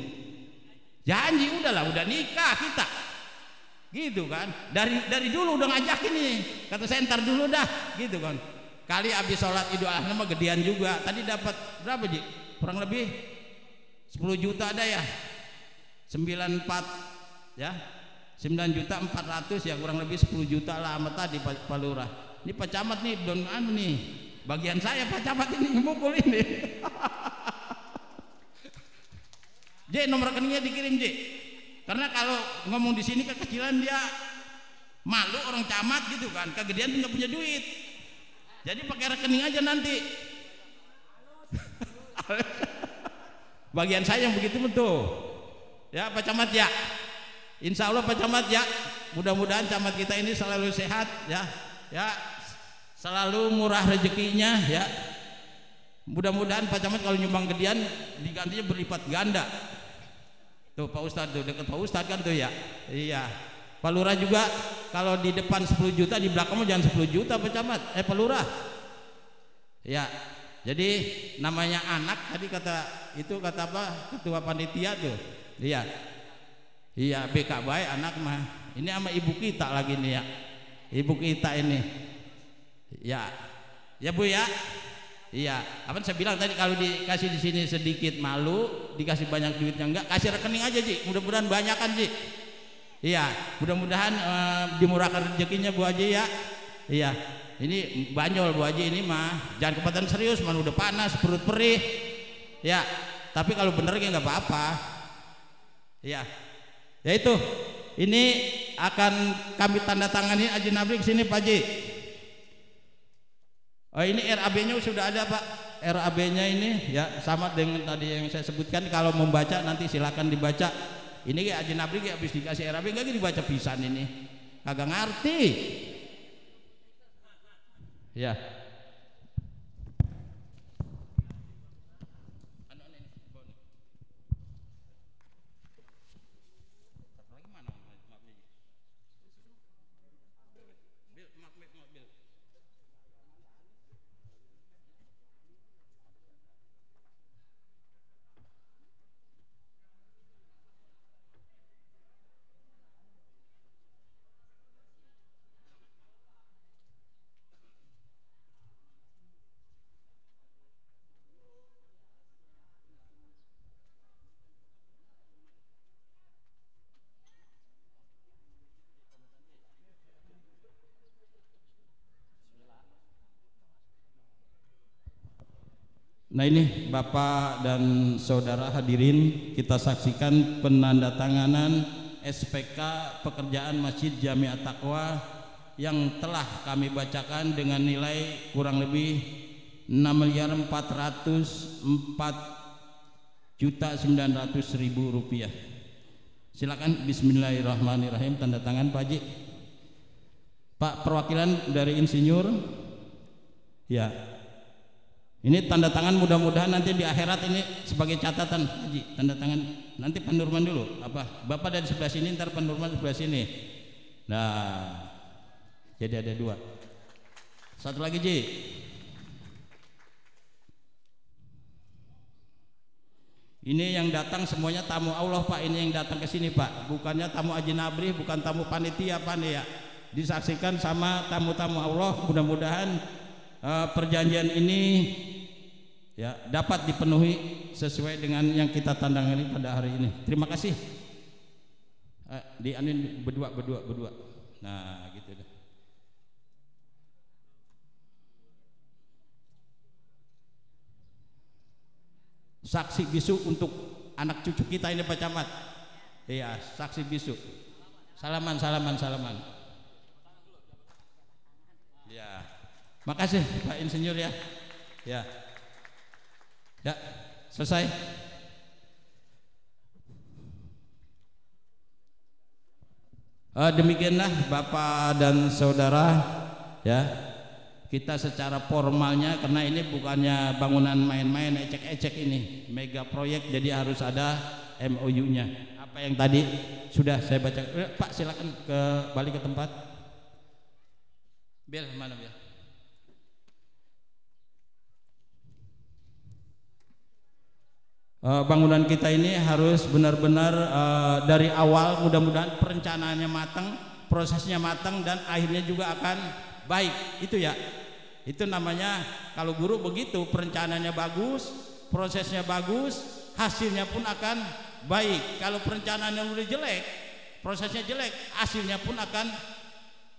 Janji udahlah, udah nikah kita. Gitu kan. Dari dulu udah ngajakin nih. Kata saya ntar dulu dah, gitu kan. Kali habis sholat Idul Adha mah gedean juga. Tadi dapat berapa Ji? Kurang lebih 10 juta ada ya. 94 ya. 9.400.000 ya, kurang lebih 10 juta lah sama tadi Pak Lurah. Ini Pak Camat nih don anu nih. Bagian saya Pak Camat ini mukul ini. J, nomor rekeningnya dikirim J. Karena kalau ngomong di sini kekecilan dia malu orang camat gitu kan. Kegedean nggak punya duit. Jadi pakai rekening aja nanti. Bagian saya yang begitu betul. Ya Pak Camat ya. Insya Allah Pak Camat ya. Mudah-mudahan camat kita ini selalu sehat ya. Ya. Selalu murah rezekinya ya. Mudah-mudahan Pak Camat kalau nyumbang gedean digantinya berlipat ganda. Tuh Pak Ustadz tuh, dekat Pak Ustadz kan tuh ya. Iya. Pak Lurah juga kalau di depan 10 juta, di belakangmu jangan 10 juta Pak Camat. Pak Lurah. Ya. Jadi namanya anak tadi kata apa? Ketua panitia tuh. Iya. Iya, BK baik anak mah. Ini sama ibu kita lagi nih ya. Ibu kita ini. Ya. Ya Bu ya. Iya, apa saya bilang tadi, kalau dikasih di sini sedikit malu, dikasih banyak duitnya enggak, kasih rekening aja Ji, mudah-mudahan banyakan Ji. Iya, mudah-mudahan dimurahkan rezekinya Bu Haji ya. Iya, ini banyol Bu Haji ini mah, jangan kepadan serius, man udah panas, perut perih. Ya, tapi kalau bener ya nggak apa-apa. Iya, ya itu, ini akan kami tanda tangani Haji Nabri kesini Pak Haji. Oh ini RAB-nya sudah ada Pak. RAB-nya ini ya sama dengan tadi yang saya sebutkan. Kalau membaca nanti silakan dibaca. Ini kayak Haji Nabri habis dikasih RAB enggak dibaca pisan ini. Kagak ngerti. Ya. Nah ini Bapak dan Saudara hadirin, kita saksikan penandatanganan SPK pekerjaan Masjid Jamiat Taqwa yang telah kami bacakan dengan nilai kurang lebih 6.404.900.000 rupiah. Silakan, bismillahirrahmanirrahim, tanda tangan Pak Haji. Pak, perwakilan dari insinyur. Ya. Ini tanda tangan, mudah-mudahan nanti di akhirat ini sebagai catatan Haji, tanda tangan. Nanti Pak Nurman dulu, apa? Bapak dari sebelah sini, ntar Pak Nurman sebelah sini. Nah, jadi ada dua. Satu lagi Ji. Ini yang datang semuanya tamu Allah Pak, ini yang datang ke sini Pak. Bukannya tamu Haji Nabri, bukan tamu panitia Pak nih ya. Disaksikan sama tamu-tamu Allah, mudah-mudahan perjanjian ini ya dapat dipenuhi sesuai dengan yang kita tandangani pada hari ini. Terima kasih. Dianin berdua. Nah, gitu deh. Saksi bisu untuk anak cucu kita ini Pak Camat. Iya, saksi bisu. Salaman. Ya. Makasih Pak Insinyur ya. Ya. Ya, selesai. Demikianlah Bapak dan Saudara ya. Kita secara formalnya, karena ini bukannya bangunan main-main ecek-ecek, ini mega proyek, jadi harus ada MOU-nya. Apa yang tadi sudah saya baca. Pak silakan balik ke tempat. Bel mana Bel? Bangunan kita ini harus benar-benar dari awal, mudah-mudahan perencanaannya matang, prosesnya matang, dan akhirnya juga akan baik. Itu ya, itu namanya kalau guru begitu, perencanaannya bagus, prosesnya bagus, hasilnya pun akan baik. Kalau perencanaannya udah jelek, prosesnya jelek, hasilnya pun akan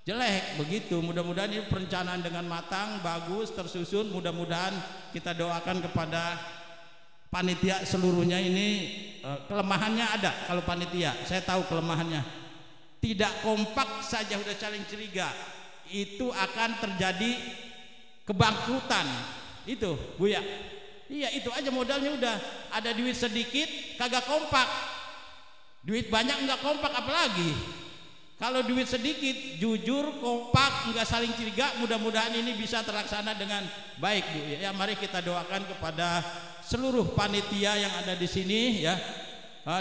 jelek. Begitu, mudah-mudahan ini perencanaan dengan matang, bagus, tersusun. Mudah-mudahan kita doakan kepada panitia seluruhnya ini. Kelemahannya ada. Kalau panitia, saya tahu kelemahannya, tidak kompak saja udah saling curiga, itu akan terjadi kebangkrutan. Itu Bu ya. Iya, itu aja modalnya udah ada duit sedikit kagak kompak, duit banyak nggak kompak. Apalagi kalau duit sedikit jujur kompak nggak saling curiga. Mudah-mudahan ini bisa terlaksana dengan baik Bu ya. Mari kita doakan kepada seluruh panitia yang ada di sini ya,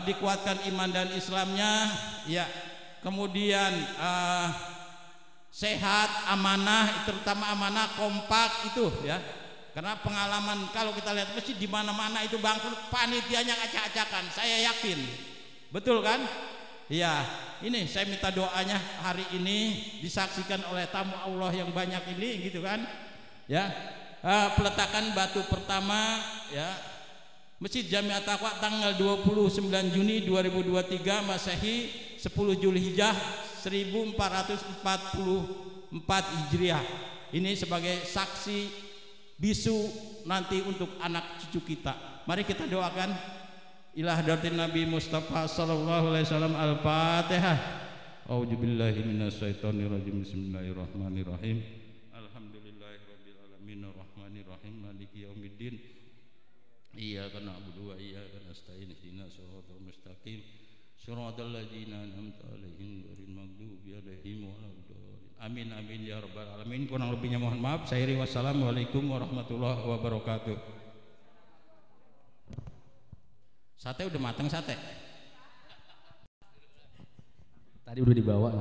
dikuatkan iman dan Islamnya ya, kemudian sehat, amanah, terutama amanah, kompak itu ya. Karena pengalaman kalau kita lihat masjid di mana-mana itu bangkrut, panitianya acak-acakan, saya yakin. Betul kan? Iya, ini saya minta doanya hari ini disaksikan oleh tamu Allah yang banyak ini gitu kan. Ya. Peletakan batu pertama ya, Masjid Jamiat Taqwa tanggal 29 Juni 2023 Masehi, 10 Zulhijjah 1444 Hijriah. Ini sebagai saksi bisu nanti untuk anak cucu kita. Mari kita doakan. Ila hadratin Nabi Mustafa sallallahu alaihi wasallam. Al-Fatihah. A'udzubillahi minasyaitonirrajim. Bismillahirrahmanirrahim. Alhamdulillahirrahmanirrahim. Maliki yaumiddin. Iyyaka na'budu wa iyyaka nasta'in. Ihdinas siratal mustaqim. Siratal ladzina an'amta 'alaihim ghairil maghdubi 'alaihim waladdallin. Amin amin ya rabbal alamin. Kurang lebihnya mohon maaf. Wassalamualaikum warahmatullahi wabarakatuh. Sate udah matang sate. Tadi udah dibawa.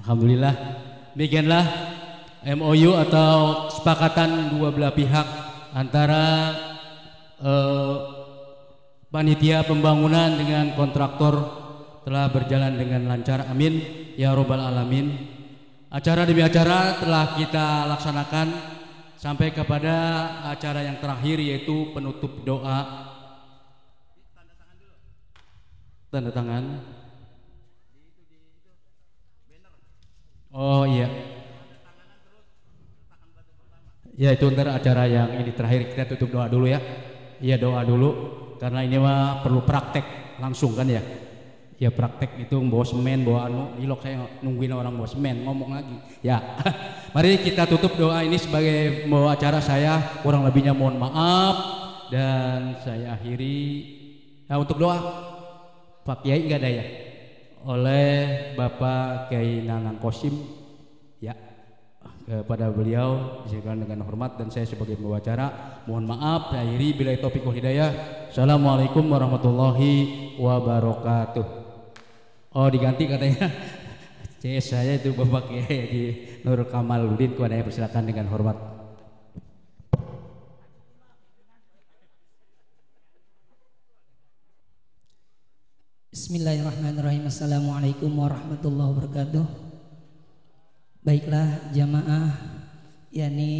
Alhamdulillah. Demikianlah MOU atau kesepakatan dua belah pihak antara panitia pembangunan dengan kontraktor telah berjalan dengan lancar. Amin ya robbal alamin. Acara demi acara telah kita laksanakan sampai kepada acara yang terakhir, yaitu penutup doa. Tanda tangan. Oh iya. Ya itu ntar acara yang ini terakhir, kita tutup doa dulu ya. Iya doa dulu karena ini mah perlu praktek langsung kan ya. Ya praktek itu bawa semen, bawa ilok, saya nungguin orang bawa semen ngomong lagi. Ya. Mari kita tutup doa ini sebagai bawa acara. Saya kurang lebihnya mohon maaf dan saya akhiri. Nah untuk doa Pak Kiai enggak ada ya? Oleh Bapak Kiai Nanang Kosim ya, kepada beliau disilakan dengan hormat dan saya sebagai pembawa acara mohon maaf. Saya akhiri billahi taufiq wal hidayah. Assalamualaikum warahmatullahi wabarakatuh. Oh diganti katanya. Saya itu Bapak Kiai di Nur Kamaluddin, kepada persilakan dengan hormat. Bismillahirrahmanirrahim. Assalamualaikum warahmatullahi wabarakatuh. Baiklah jamaah, yakni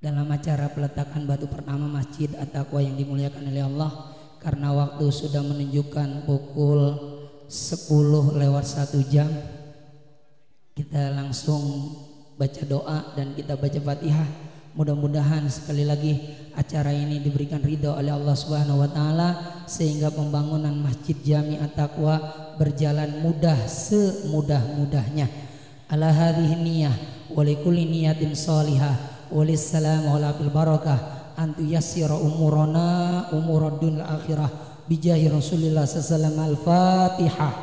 dalam acara peletakan batu pertama Masjid At-Taqwa yang dimuliakan oleh Allah, karena waktu sudah menunjukkan pukul 10 lewat 1 jam, kita langsung baca doa dan kita baca Fatihah. Mudah-mudahan sekali lagi acara ini diberikan ridho oleh Allah Subhanahu wa taala sehingga pembangunan Masjid Jami At-Taqwa berjalan mudah semudah-mudahnya. Ala hadhihi niyyah wa likulli niyatin shalihah wa lissalam wa la bil barakah antu yassira umurana umurad dunya akhirah bijahi Rasulillah sallallahu alaihi wasallam. Al-Fatihah.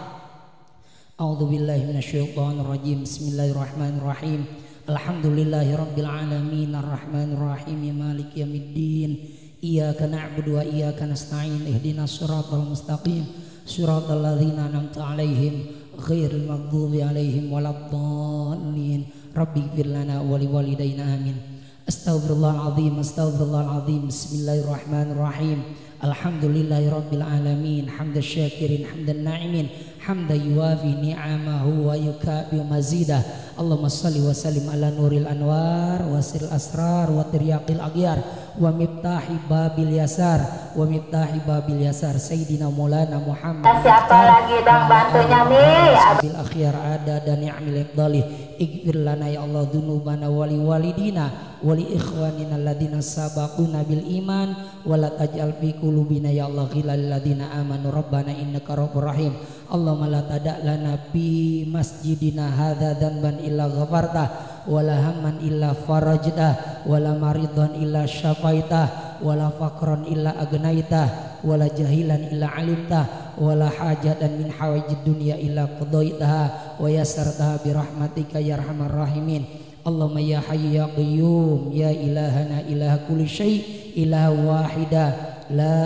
A'udzu billahi minasyaitonir rajim. Bismillahirrahmanirrahim. Alhamdulillahi rabbil alamin arrahmanir rahim maliki yaumiddin iyyaka na'budu wa iyyaka nasta'in ihdinas siratal mustaqim siratal ladzina an'amta 'alaihim ghairil maghdubi 'alaihim waladdallin rabbighfir lana wa liwalidayna amin. Astaghfirullahaladzim astaghfirullahaladzim. Bismillahirrahmanirrahim. Alhamdulillahi rabbil alamin hamdan syakirin hamdan na'imin hamdan yuwafi ni'amahu wa yukabi mazidah. Allahumma salli wa sallim ala nuril anwar wasil asrar wa tiryaqil aghyar wa miftahi babil yasar wa miftahi babil yasar Sayyidina Maulana Muhammad. Siapa lagi dong bantunya nih? Bil akhyar ada dan ni'mil ifdali ighfir lana ya Allah dzunubana wa liwalidina wa li ikhwanina alladziina sabaquna bil iman wa la taj'al fi qulubina ya Allah ghillal ladzina amanu rabbana innaka ra'ufur rahim. Allahumma la tada' lana fi masjidina hadza dzanban illa ghafartah wala hamman illa farajtah wala maridan illa syafaitah wala faqran illa agnaitah wala jahilan illa alimtah wala hajatan min hawaijid dunya illa qadaitaha wa yassartaha bi rahmatika ya arhamar rahimin. Allahumma ya hayyu ya qayyum ya ilahana ilaha kulli syai' ilaha wahida la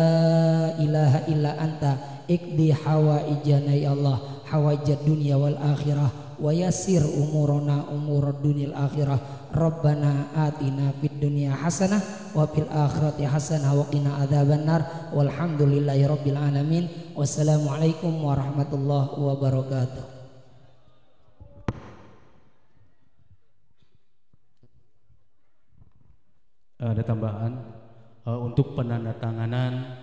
ilaha illa anta ikdi hawaijana ya Allah hawaijad dunya wal akhirah wa yassir umurana umurad dunyal akhirah. Rabbana atina fid dunya hasanah wa fil akhirati hasanah wa qina adzabannar walhamdulillahi rabbil alamin. Wassalamualaikum warahmatullahi wabarakatuh. Ada tambahan untuk penandatanganan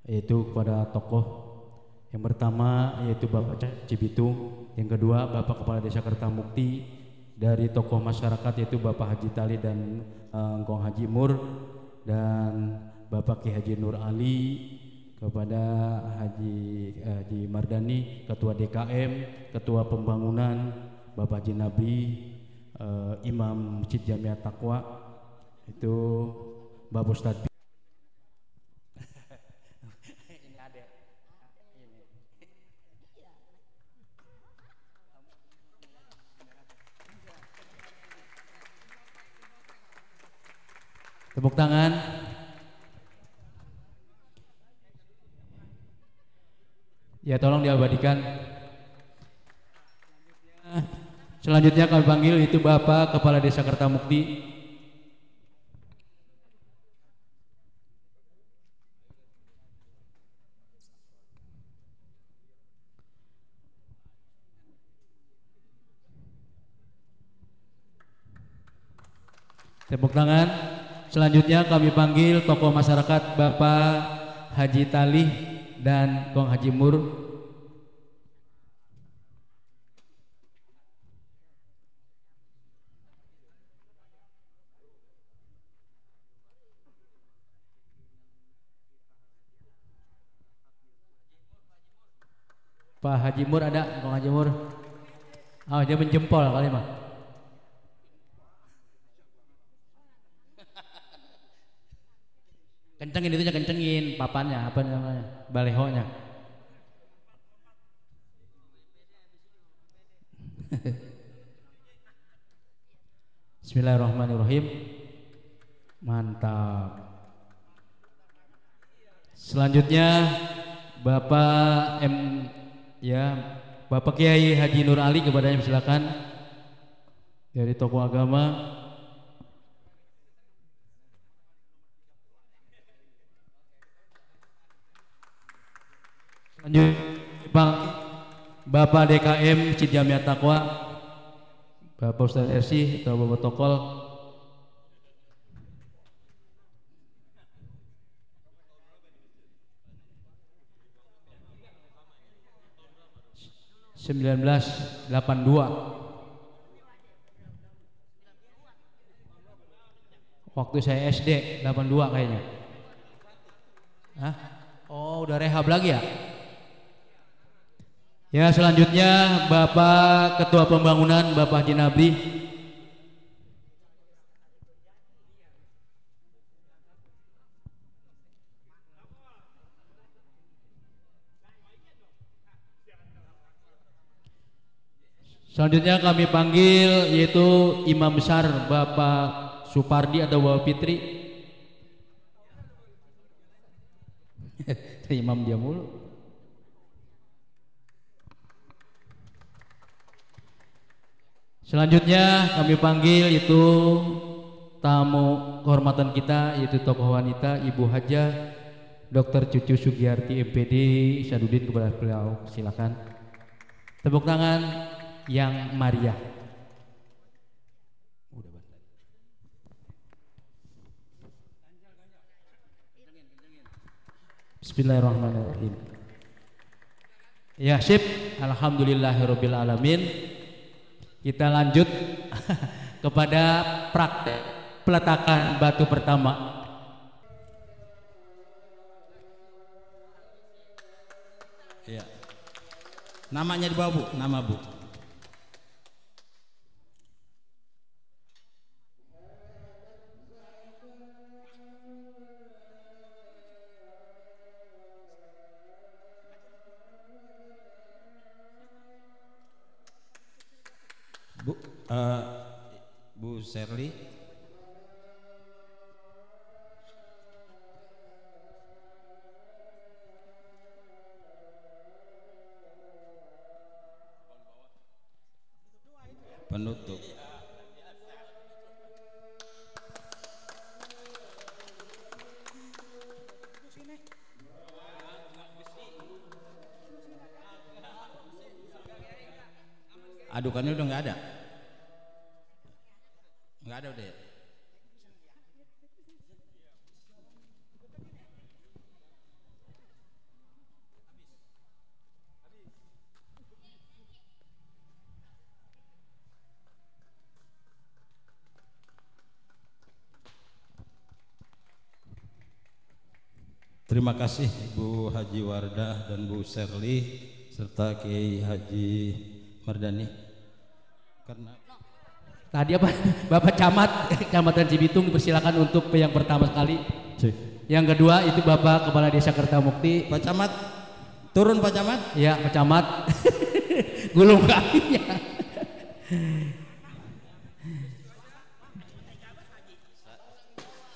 yaitu kepada tokoh. Yang pertama yaitu Bapak Cibitung, yang kedua Bapak Kepala Desa Kertamukti, dari tokoh masyarakat yaitu Bapak Haji Tali dan Engkong Haji Mur, dan Bapak Ki Haji Nur Ali, kepada Haji Mardani, Ketua DKM, Ketua Pembangunan, Bapak Haji Nabi, Imam Masjid Jami At-Taqwa, itu Bapak Ustadz Tepuk tangan. Ya, tolong diabadikan. Selanjutnya kami panggil itu Bapak Kepala Desa Kertamukti. Tepuk tangan. Selanjutnya kami panggil tokoh masyarakat Bapak Haji Talih dan Kong Haji Mur. Pak Haji Mur ada? Kong Haji Mur? Oh, dia menjempol kali mah. Kencengin itunya, kencengin papannya, apa namanya, balehonya. Bismillahirrahmanirrahim. Mantap. Selanjutnya Bapak Bapak Kiai Haji Nur Ali, kepadanya silakan dari tokoh agama. Bapak DKM Masjid Jamiah Taqwa, Bapak Ustaz RC atau Bapak Tokol. (1982) waktu saya SD 82 kayaknya. Hah? Oh, udah rehab lagi ya? Ya, selanjutnya Bapak Ketua Pembangunan Bapak Haji Nabri. Selanjutnya kami panggil yaitu Imam Besar Bapak Supardi atau Bapak Fitri. Imam dia mulu. Selanjutnya kami panggil itu tamu kehormatan kita yaitu tokoh wanita Ibu Hajah Dr. Cucu Sugiyarti MPD Isaduddin, kepada beliau silakan. Tepuk tangan yang Maria. Bismillahirrahmanirrahim. Ya, sip. Alhamdulillahirabbil alamin. Kita lanjut kepada praktek peletakan batu pertama. Ya. Namanya di bawah, Bu, nama Bu. Bu Sherly. Penutup. Adukannya udah nggak ada. Nggak ada udah ya? Terima kasih Bu Haji Wardah dan Bu Sherly serta Kiai Haji Mardani. Karena tadi apa Bapak Camat Kecamatan Cibitung dipersilakan untuk yang pertama sekali. Yang kedua itu Bapak Kepala Desa Kertamukti. Pak Camat turun, Pak Camat. Ya, Pak Camat. Gulung kakinya.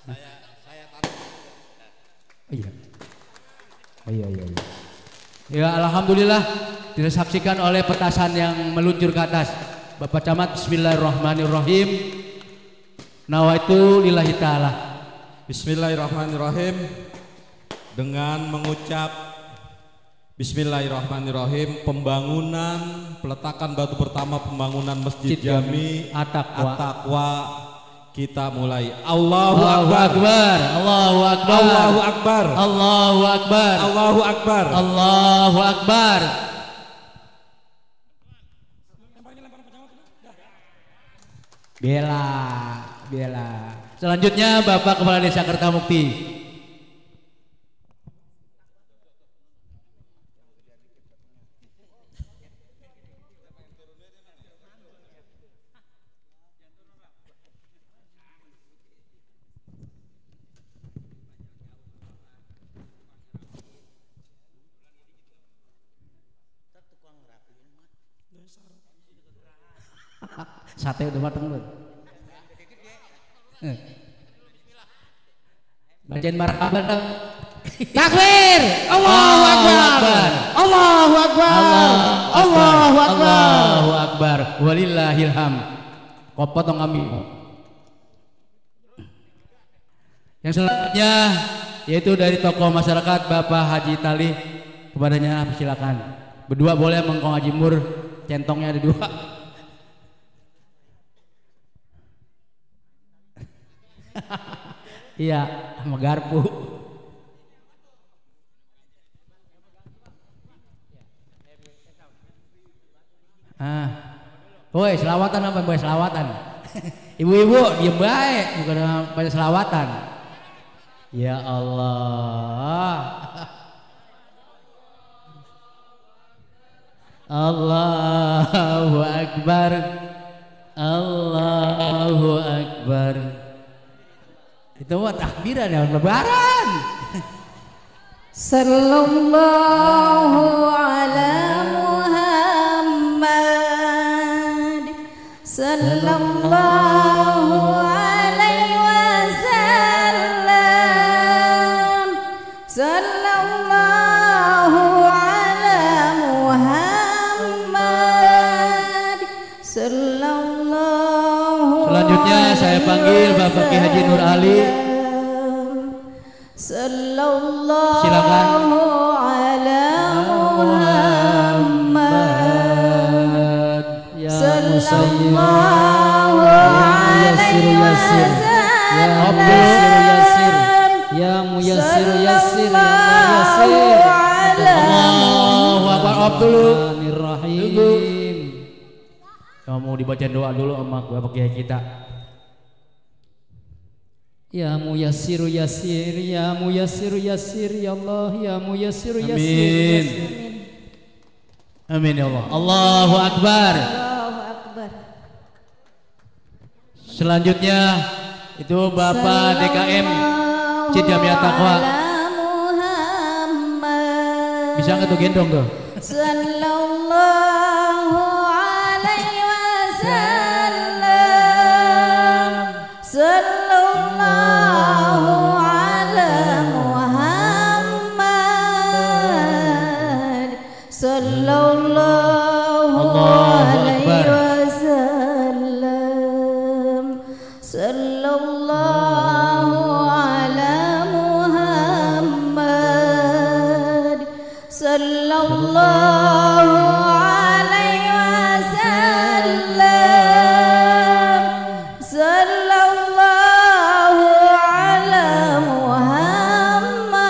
Saya Iya. Iya. Ya alhamdulillah disaksikan oleh petasan yang meluncur ke atas. Bapak Camat, bismillahirrahmanirrahim. Nawaitu lillahi ta'ala. Bismillahirrahmanirrahim. Dengan mengucap Bismillahirrahmanirrahim, peletakan batu pertama pembangunan Masjid Jami At-Taqwa kita mulai. Allahu Akbar. Allahu Akbar. Allahu Akbar. Allahu Akbar. Allahu Akbar. Allahu Akbar. Bela. Selanjutnya Bapak Kepala Desa Kertamukti. Sate udah mateng belum? Bacain marhaban dong. Takbir! Allahu Akbar! Allahu Akbar! Allahu Akbar! Allahu Akbar! Walillahil hamd. Kopotong kami. Yang selanjutnya yaitu dari tokoh masyarakat Bapak Haji Tali, kepadanya silakan. Berdua boleh mengkong Haji Mur, centongnya ada 2. Iya, sama garpu. Woi, selawatan apa? Boy, selawatan. Ibu-ibu diem baik, bukan pada selawatan. Ya Allah. Allahu Akbar. Allahu Akbar. Itu mah takbiran ya, lebaran. Sallallahu ala Muhammad, sallallahu alaihi wasallam, sallallahu ala Muhammad, sallallahu. Selanjutnya saya panggil Bapak Ki Haji Nur Ali. Silakan. Ala Muhammad, Ya sallallahu alaihi wasallam, Ya Muyassir Yassir, Ya Muyassir. Allahu Akbar. Bismillahirrahmanirrahim. Kamu dibacain doa dulu sama Bapak Kiai kita. Ya Muyassir Yassir, Ya Muyassir Yassir, Ya Allah, Ya Muyassir Yassir. Amin. Amin ya Allah. Allahu Akbar. Allahu Akbar. Selanjutnya itu Bapak DKM Masjid Jami At-Taqwa. Bisa nggak tuh gendong tuh? Sallallahu alaihi wasallam, sallallahu ala Muhammad, sallallahu alaihi wasallam, sallallahu ala Muhammad, sallallahu alaihi wasallam, sallallahu ala Muhammad.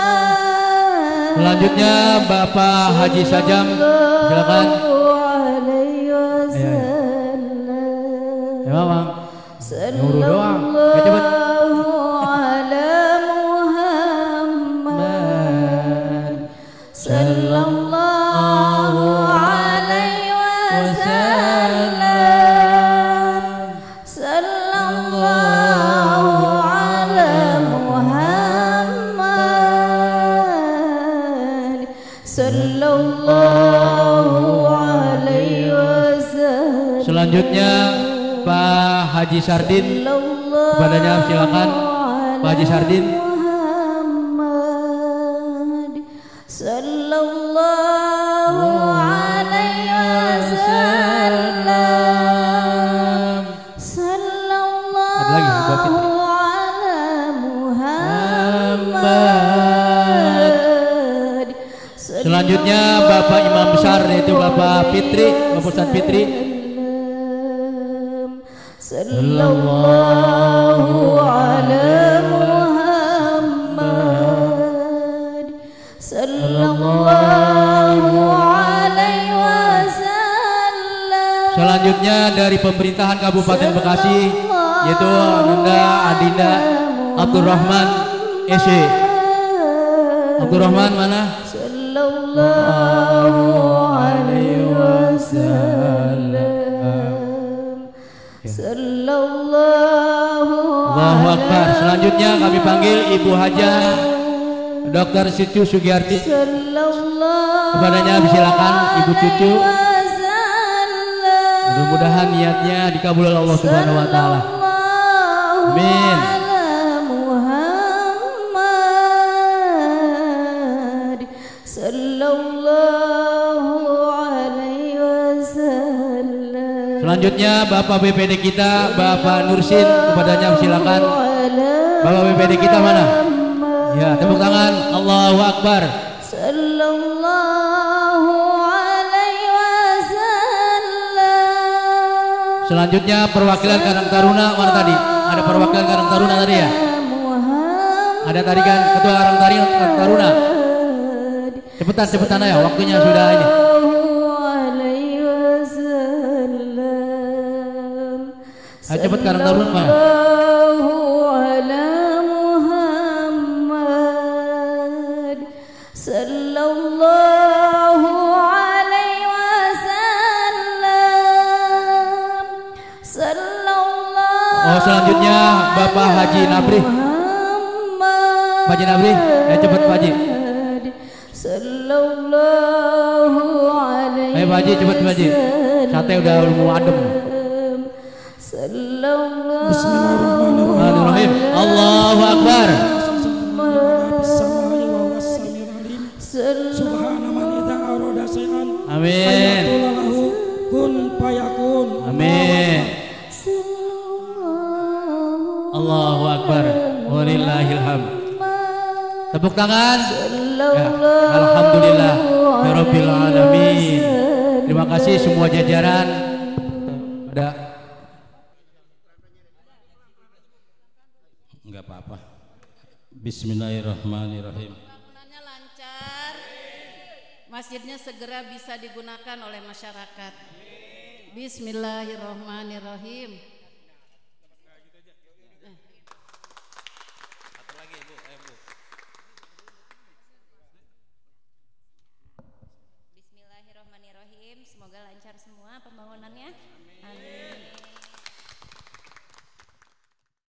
Selanjutnya Bapak Haji Sajam, silakan. Ya Bang, nyuruh doang. Ya cepet. Sallallahu alaihi wasallam, sallallahu ala Muhammad, sallallahu alaihi wasallam. Selanjutnya Pak Haji Sardin, kepadanya silakan Pak Haji Sardin. Lagi Mbak Fitri. Selanjutnya Bapak Imam Besar yaitu Bapak Fitri, Bapak Ustaz Fitri. Sallallahu ala Muhammad sallallahu alaihi wasallam. Selanjutnya dari pemerintahan Kabupaten Bekasi yaitu Nunda Adinda Abdurrahman SC. Abdurrahman mana? Sallallahu alaihi wasallam. Sallallahu Allahu Akbar. Selanjutnya kami panggil Ibu Haja Dr. Cucu Sugiyarti. Kepadanya silakan Ibu Cucu. Mudah-mudahan niatnya dikabul oleh Allah Subhanahu wa taala. Amin. Selanjutnya Bapak BPD kita, Bapak Nursin, kepadanya silakan. Bapak BPD kita mana? Ya, tepuk tangan. Allahu Akbar. Sallallahu alaihi wasallam. Selanjutnya perwakilan Karang Taruna mana tadi? Ada perwakilan Karang Taruna tadi ya? Ada tadi kan Ketua Karang Taruna. Cepetan ya, waktunya sudah ini. Ayo cepet Karang Taruna mana? Oh, selanjutnya Bapak Haji Nabri. Pak Haji Nabri, ya cepet Pak Haji. Ayo Pak Haji cepet Pak Haji. Sate udah mau adem. Bismillahirrahmanirrahim. Allahu Akbar. Amin. Amin. Allahu Akbar. Walillahilham. Tepuk tangan. Ya, alhamdulillah rabbil alamin. Terima kasih semua jajaran. Ada enggak apa-apa. Bismillahirrahmanirrahim. Bangunannya lancar. Masjidnya segera bisa digunakan oleh masyarakat. Bismillahirrahmanirrahim. Bismillahirrahmanirrahim. Semoga lancar semua pembangunannya. Amin.